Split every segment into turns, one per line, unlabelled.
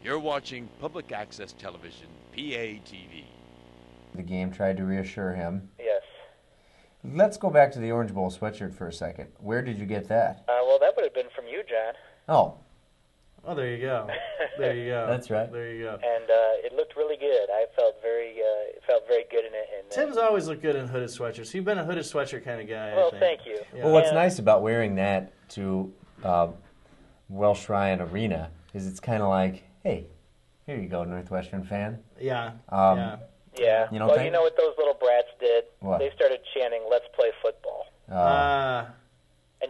You're watching Public Access Television, PATV.
The game tried to reassure him.
Yes.
Let's go back to the Orange Bowl sweatshirt for a second. Where did you get that?
Well, that would have been from you, John.
Oh.
Oh, there you go. There you go.
That's right.
There you go.
And it looked really good. I felt very good in it. And,
Tim's always looked good in hooded sweatshirts. You've been a hooded sweatshirt kind of guy.
Well,
I think.
thank you.
Yeah.
Well, what's nice about wearing that to Welsh Ryan Arena is it's kind of like, hey, here you go, Northwestern fan.
Yeah.
Yeah.
You know
Well, you know what those little brats did?
What?
They started chanting, "Let's play football." And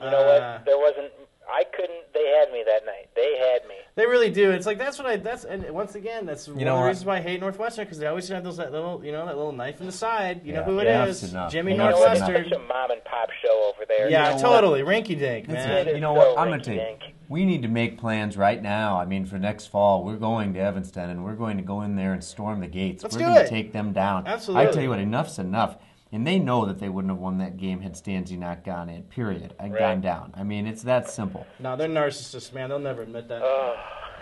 you know what? There wasn't. I couldn't. They had me that night. They had me.
They really do. It's like and once again, that's one of the
what?
reasons why I hate Northwestern, because they always have that little, that little knife in the side. You know who it
Yeah,
is?
that's enough.
Jimmy
You
You know what?
Northwestern.
It's such a mom and pop show over there.
Yeah,
You know
totally. Rinky dink, man.
It is
You know what?
so
I'm going to tell you.
rinky-dink.
We need to make plans right now. I mean, for next fall, we're going to Evanston, and we're going to go in there and storm the gates.
Let's
we're
do
going to
it.
take them down.
Absolutely.
I tell you what, enough's enough. And they know that they wouldn't have won that game had Stanzi not gone in, period. Gone down. I mean, it's that simple.
No, they're narcissists, man. They'll never admit that.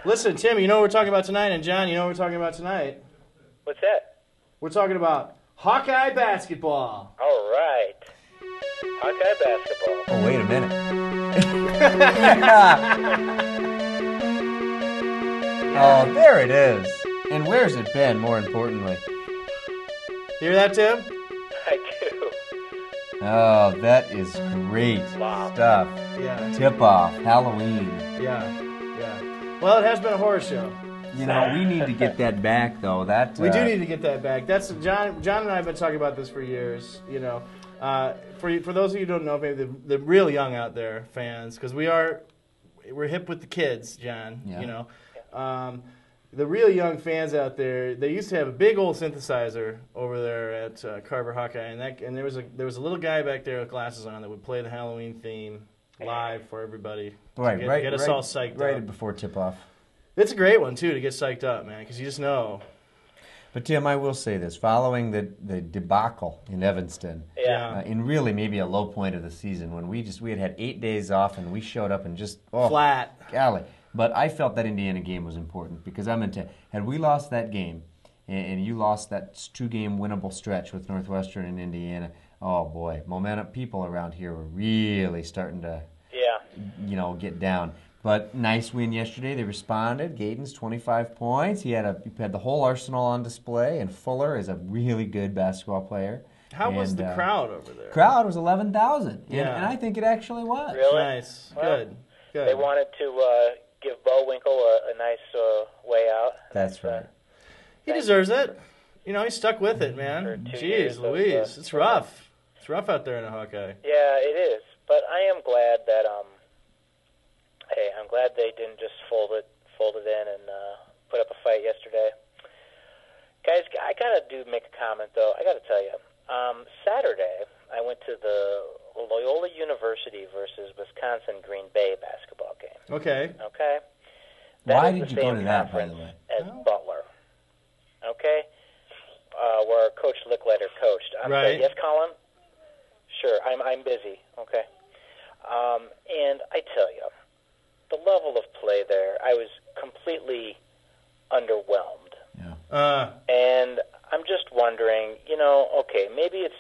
Listen, Tim, you know what we're talking about tonight? And John, you know what we're talking about tonight?
What's that?
We're talking about Hawkeye basketball.
All right. Hawkeye basketball.
Oh, wait a minute. Oh, there it is. And where's it been, more importantly?
Hear that, Tim?
I do.
Oh, that is great
Wow.
stuff.
Yeah.
Tip-off, Halloween.
Yeah. Well, it has been a horror show.
You know, we need to get that back, though.
We do need to get that back. That's John and I have been talking about this for years. You know, for those of you who don't know, maybe the real young out there fans, because we're hip with the kids, John.
Yeah.
You know, the real young fans out there, they used to have a big old synthesizer over there at Carver Hawkeye, and there was a little guy back there with glasses on that would play the Halloween theme live for everybody.
Right,
Get us all psyched
right
up.
before tip-off.
It's a great one, too, to get psyched up, man, because you just know.
But, Tim, I will say this. Following the debacle in Evanston,
Yeah.
in really maybe a low point of the season, when we had 8 days off and we showed up and just,
Flat.
golly. But I felt that Indiana game was important because had we lost that game and you lost that 2-game winnable stretch with Northwestern and Indiana, oh, boy, momentum people around here were really starting to, get down. But nice win yesterday. They responded. Gaydon's 25 points. He had the whole arsenal on display, and Fuller is a really good basketball player.
How was the crowd over there?
Crowd was 11,000,
Yeah.
and I think it actually was.
Really?
Nice.
Well,
Good.
They wanted to give Bowinkle a nice way out.
That's right.
He deserves it. You know, he stuck with it, man.
For 2
Jeez
years of,
Louise. It's rough. It's rough out there in a Hawkeye.
Yeah, it is. But I am glad that I'm glad they didn't just fold it in and put up a fight yesterday. Guys, I gotta make a comment though. I gotta tell you, Saturday I went to the Loyola University versus Wisconsin Green Bay basketball game.
Okay.
Okay.
Why
is
did
the
you go
same
to that, by the
conference
way?
As Butler. Okay. Where Coach Licklider coached. I'm
Right.
sorry, yes, Colin. Sure, I'm busy. Okay. And I tell you, the level of play there, I was completely underwhelmed.
Yeah.
And I'm just wondering, okay, maybe it's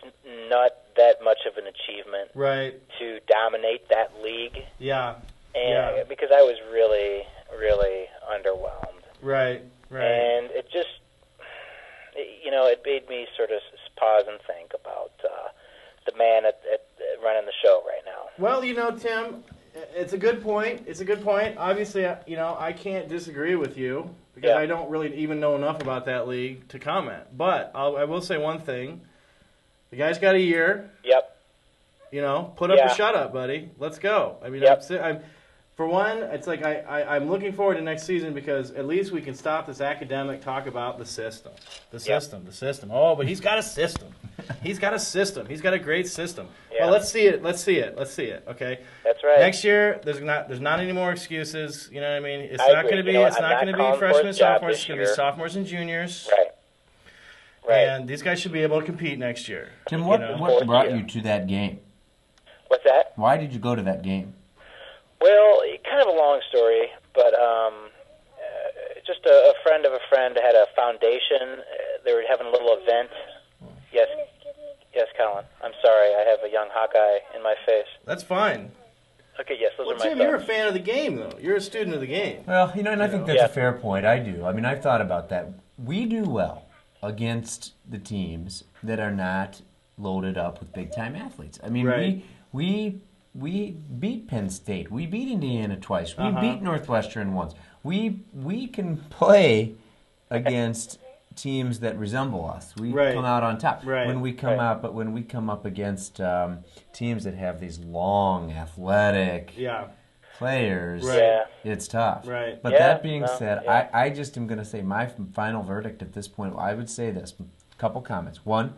not that much of an achievement
Right.
to dominate that league.
Yeah.
And because I was really, really underwhelmed.
Right.
And it just, it made me sort of pause and think about the man at running the show right now.
Well, Tim, it's a good point. Obviously, I can't disagree with you because I don't really even know enough about that league to comment. But I will say one thing. The guy's got a year.
Yep.
Put up or shut up, buddy. Let's go. I mean, for one, it's like I'm looking forward to next season because at least we can stop this academic talk about the system. The system. Oh, but he's got a system. He's got a great system.
Yeah.
Well, let's see it. Okay.
That's right.
Next year, there's not any more excuses. You know what I mean? It's
I
not
agree.
going to be.
You know what?
It's
I'm
not
not
going to be
calling for
freshmen and
his job
sophomores.
this
It's going to be
year.
sophomores and juniors.
Right.
And these guys should be able to compete next year.
Tim, what brought you to that game?
What's that?
Why did you go to that game?
Well, kind of a long story, but just a friend of a friend had a foundation. They were having a little event. Yes, Colin. I'm sorry. I have a young Hawkeye in my face.
That's fine.
Okay, yes, those are my
Tim,
thoughts.
you're a fan of the game, though. You're a student of the game.
Well, and I think that's a fair point. I do. I mean, I've thought about that. We do well against the teams that are not loaded up with big-time athletes. I mean, we beat Penn State. We beat Indiana twice. We beat Northwestern once. We can play against teams that resemble us. We come out on top when we come out, but when we come up against teams that have these long, athletic players, it's tough.
Right.
But that being said, I just am going to say my final verdict at this point. I would say this: a couple comments. One,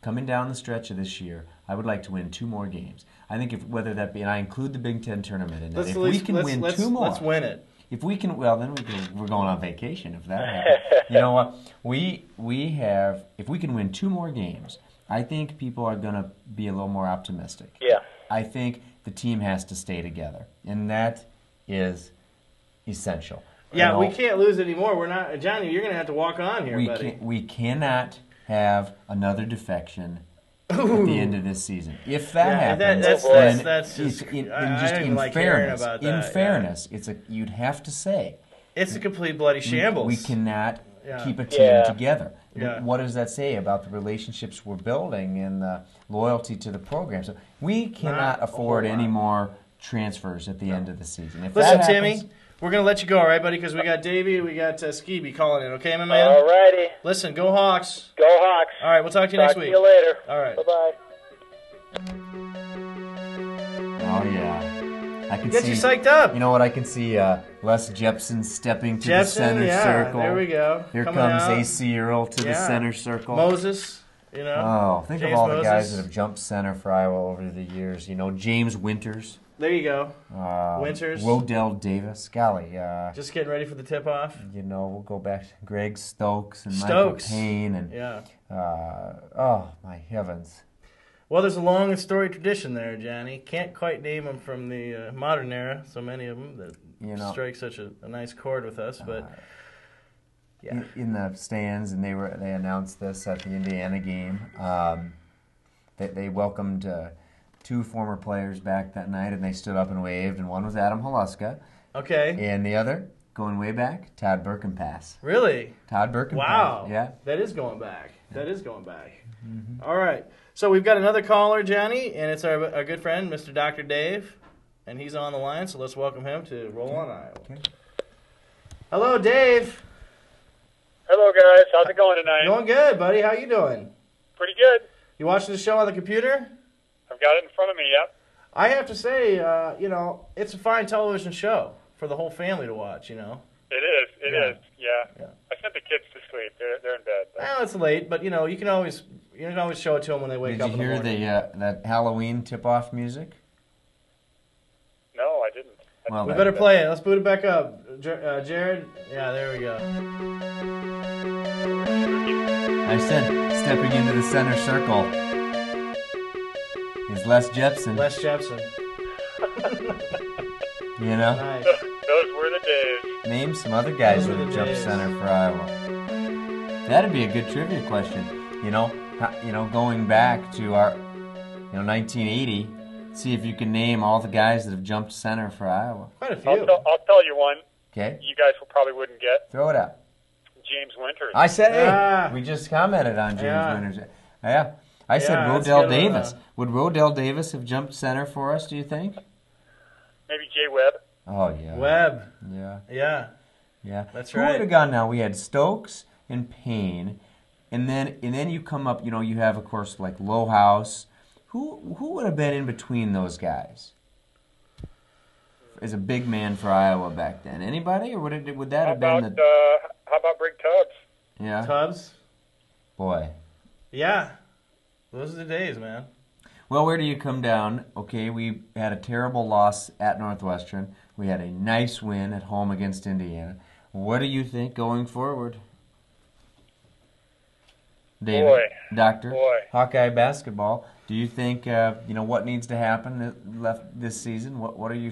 coming down the stretch of this year, I would like to win 2 more games. I think whether that be, and I include the Big Ten tournament in that. If we can win 2 more,
let's win it.
If we can, well, then we're going on vacation if that happens. You know what? If we can win 2 more games, I think people are going to be a little more optimistic.
Yeah.
I think the team has to stay together, and that is essential.
Yeah, we can't lose anymore. We're not, Johnny. You're going to have to walk on here, buddy.
We cannot have another defection at the end of this season. If that happens,
that's just
in fairness, you'd have to say
it's a complete bloody shambles.
We cannot keep a team together. What does that say about the relationships we're building and the loyalty to the program? So we cannot afford any more transfers at the end of the season. If
Listen,
that happens,
Timmy, we're going to let you go, all right, buddy? Because we got Davey, we got Skeebee calling in, okay, my man?
All righty.
Listen, go Hawks.
Go Hawks.
All right, we'll talk to you next week.
Talk to you later.
All right.
Bye-bye.
Oh, yeah. I can
Get
see,
you psyched up.
You know what? I can see Les Jepson stepping to the center circle.
There we go.
Here comes AC Earl to the center circle.
Moses, you know.
Oh, think
James
of all
Moses.
the guys that have jumped center for Iowa over the years. You know, James Winters.
There you go. Winters.
Rodell Davis. Golly.
Just getting ready for the tip-off.
You know, we'll go back to Greg Stokes and Michael Payne. And, oh, my heavens.
Well, there's a long and storied tradition there, Johnny. Can't quite name them from the modern era, so many of them that strike such a nice chord with us. But
in the stands, and they announced this at the Indiana game. They welcomed 2 former players back that night, and they stood up and waved. And one was Adam Haluska.
Okay.
And the other, going way back, Todd Birkenpass.
Really?
Todd Birkenpass.
Wow.
Yeah.
That is going back. That is going back. Mm-hmm. All right. So we've got another caller, Johnny, and it's our good friend, Mr. Dr. Dave, and he's on the line, so let's welcome him to Roll on Iowa. Okay. Hello, Dave.
Hello, guys. How's it going tonight?
Going good, buddy. How you doing?
Pretty good.
You watching the show on the computer?
I've got it in front of me, yep.
I have to say, it's a fine television show for the whole family to watch, you know.
It is, yeah. I sent the kids to sleep. They're in bed.
Well, it's late, but, you can always show it to them when they wake up in the morning.
Did you hear that Halloween tip-off music?
No, I didn't.
Well, we better play it. Let's boot it back up. Jared? Yeah, there we go.
I said stepping into the center circle is Les Jepson.
Les Jepson.
You know?
Nice.
Those were the days.
Name some other guys that have jumped center for Iowa. That'd be a good trivia question. Going back to our, 1980, see if you can name all the guys that have jumped center for Iowa.
Quite a few.
I'll tell you one.
Okay.
You guys probably wouldn't get.
Throw it out.
James Winters.
I said, we just commented on James Winters. Yeah. I said Rodell Davis. Would Rodell Davis have jumped center for us, do you think?
Maybe Jay Webb.
Oh, yeah.
Webb.
Yeah.
Yeah.
Yeah.
That's
right. Who would have gone now? We had Stokes and Payne, and then you come up, you have, of course, like Lowhouse. Who would have been in between those guys as a big man for Iowa back then? Anybody, or would that have been the?
How about Brig Tubbs?
Yeah.
Tubbs.
Boy.
Yeah. Those are the days, man.
Well, where do you come down? Okay, we had a terrible loss at Northwestern. We had a nice win at home against Indiana. What do you think going forward? David, Doctor, Hawkeye basketball. Do you think what needs to happen left this season? What are you